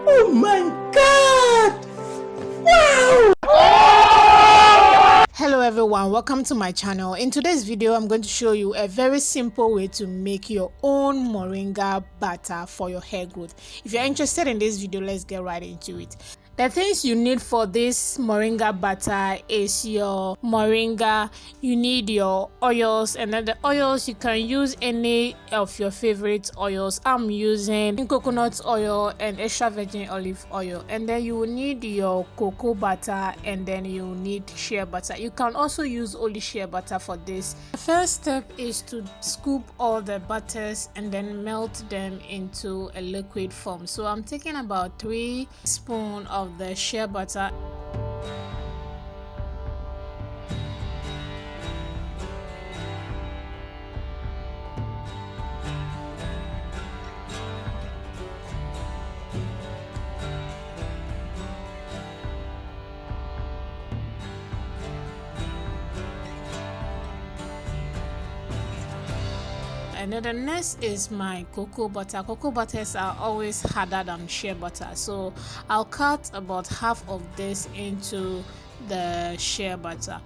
Oh my God! Wow! Hello everyone, welcome to my channel. In today's video I'm going to show you a very simple way to make your own moringa butter for your hair growth. If you're interested in this video, let's get right into it. The things you need for this moringa butter is your moringa, you need your oils, and then the oils you can use any of your favorite oils. I'm using coconut oil and extra virgin olive oil, and then you will need your cocoa butter, and then you need shea butter. You can also use only shea butter for this. The first step is to scoop all the butters and then melt them into a liquid form. So I'm taking about 3 spoons of the shea butter. And then the next is my cocoa butter. Cocoa butters are always harder than shea butter, so I'll cut about half of this into the shea butter.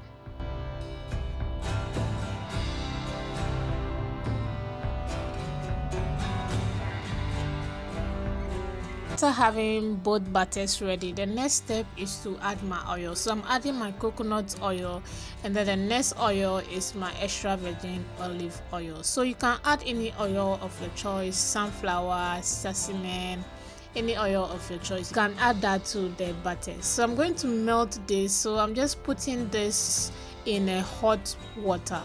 After having both butters ready, the next step is to add my oil. So I'm adding my coconut oil, and then the next oil is my extra virgin olive oil. So you can add any oil of your choice, sunflower, sesame, any oil of your choice. You can add that to the butter. So I'm going to melt this, so I'm just putting this in a hot water.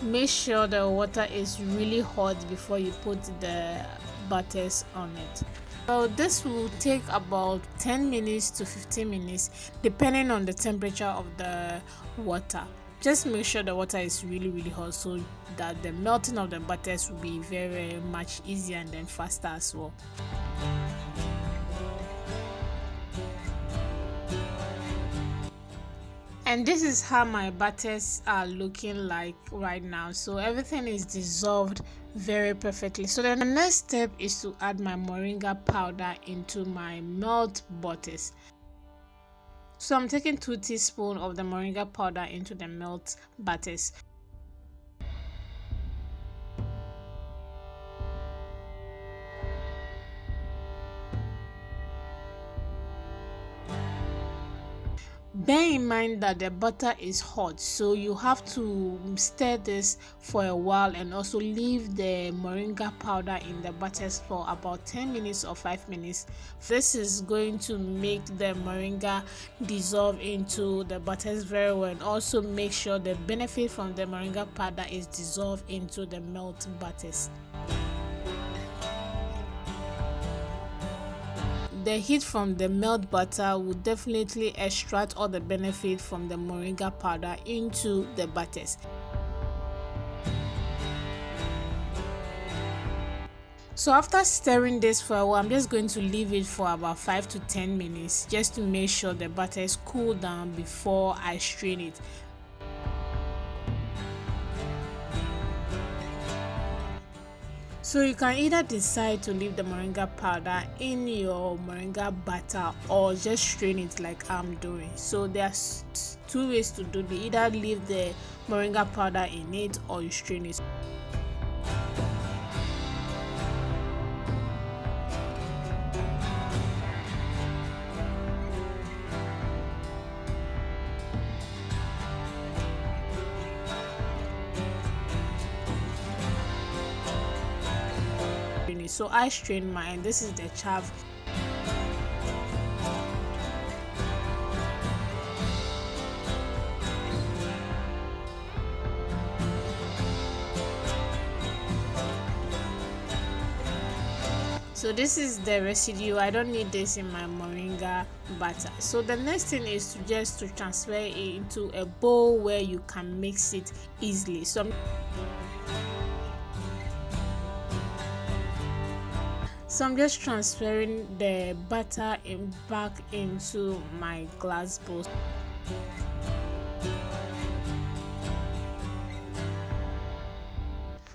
Make sure the water is really hot before you put the butters on it. So this will take about 10 minutes to 15 minutes depending on the temperature of the water. Just make sure the water is really hot so that the melting of the butters will be very much easier and then faster as well. And this is how my butters are looking like right now. So everything is dissolved very perfectly. So then the next step is to add my moringa powder into my melt butters. So I'm taking 2 teaspoons of the moringa powder into the melt butters. Bear in mind that the butter is hot, so you have to stir this for a while and also leave the moringa powder in the butters for about 10 minutes or 5 minutes. This is going to make the moringa dissolve into the butters very well, and also make sure the benefit from the moringa powder is dissolved into the melt butters. The heat from the melt butter will definitely extract all the benefit from the moringa powder into the butters. So after stirring this for a while, I'm just going to leave it for about 5 to 10 minutes just to make sure the butter is cooled down before I strain it. So you can either decide to leave the moringa powder in your moringa butter or just strain it like I'm doing. So there's 2 ways to do it. Either leave the moringa powder in it or you strain it. So I strain mine. This is the chaff. So this is the residue. I don't need this in my moringa butter. So the next thing is to transfer it into a bowl where you can mix it easily. So I'm just transferring the butter back into my glass bowl.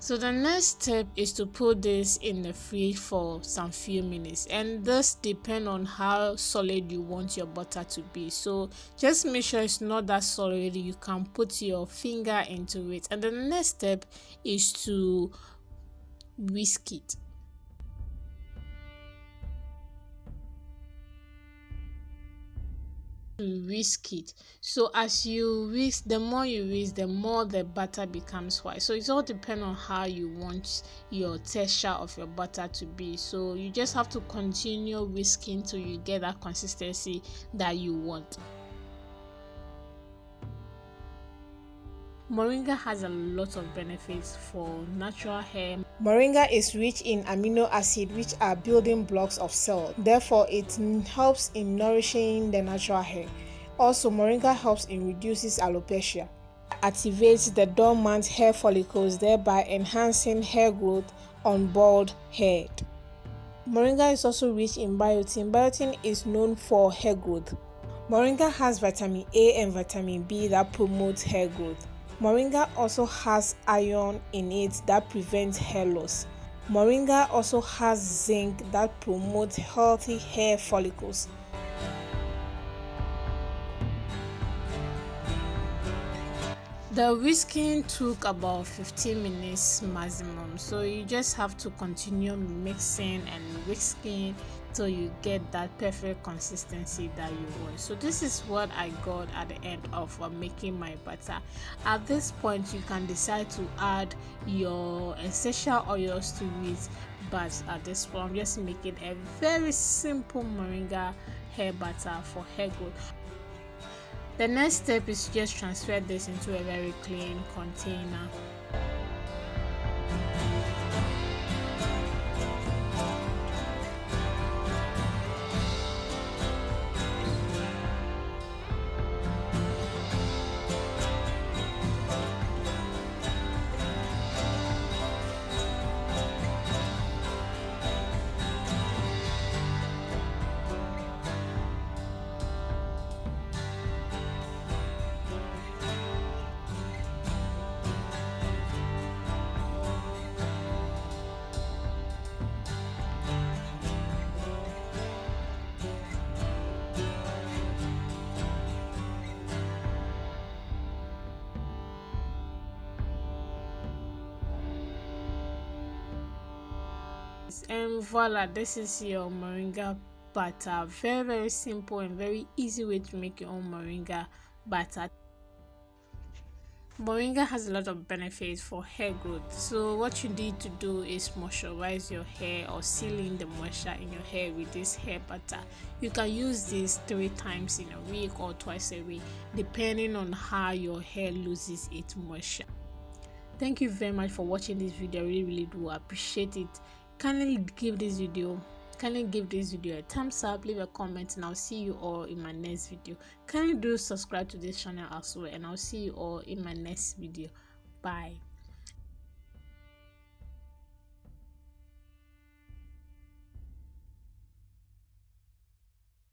So the next step is to put this in the fridge for some few minutes, and this depends on how solid you want your butter to be. So just make sure it's not that solid. You can put your finger into it, and then the next step is to whisk it. Whisk it. So as you whisk, the more you whisk, the more the butter becomes white. So it all depends on how you want your texture of your butter to be. So you just have to continue whisking till you get that consistency that you want. Moringa has a lot of benefits for natural hair. Moringa is rich in amino acids, which are building blocks of cells. Therefore, it helps in nourishing the natural hair. Also, moringa helps in reduces alopecia, activates the dormant hair follicles, thereby enhancing hair growth on bald head. Moringa is also rich in biotin. Biotin is known for hair growth. Moringa has vitamin A and vitamin B that promotes hair growth. Moringa also has iron in it that prevents hair loss. Moringa also has zinc that promotes healthy hair follicles. The whisking took about 15 minutes maximum, so you just have to continue mixing and whisking till you get that perfect consistency that you want. So this is what I got at the end of making my butter. At this point, you can decide to add your essential oils to it, but at this point I'm just making a very simple moringa hair butter for hair growth. The next step is just transfer this into a very clean container. And voila, this is your moringa butter. Very simple and very easy way to make your own moringa butter. Moringa has a lot of benefits for hair growth. So what you need to do is moisturize your hair or seal in the moisture in your hair with this hair butter. You can use this 3 times in a week or twice a week, depending on how your hair loses its moisture. Thank you very much for watching this video. I really do appreciate it. Kindly give this video a thumbs up, leave a comment, and I'll see you all in my next video. Kindly do subscribe to this channel as well, and I'll see you all in my next video. Bye.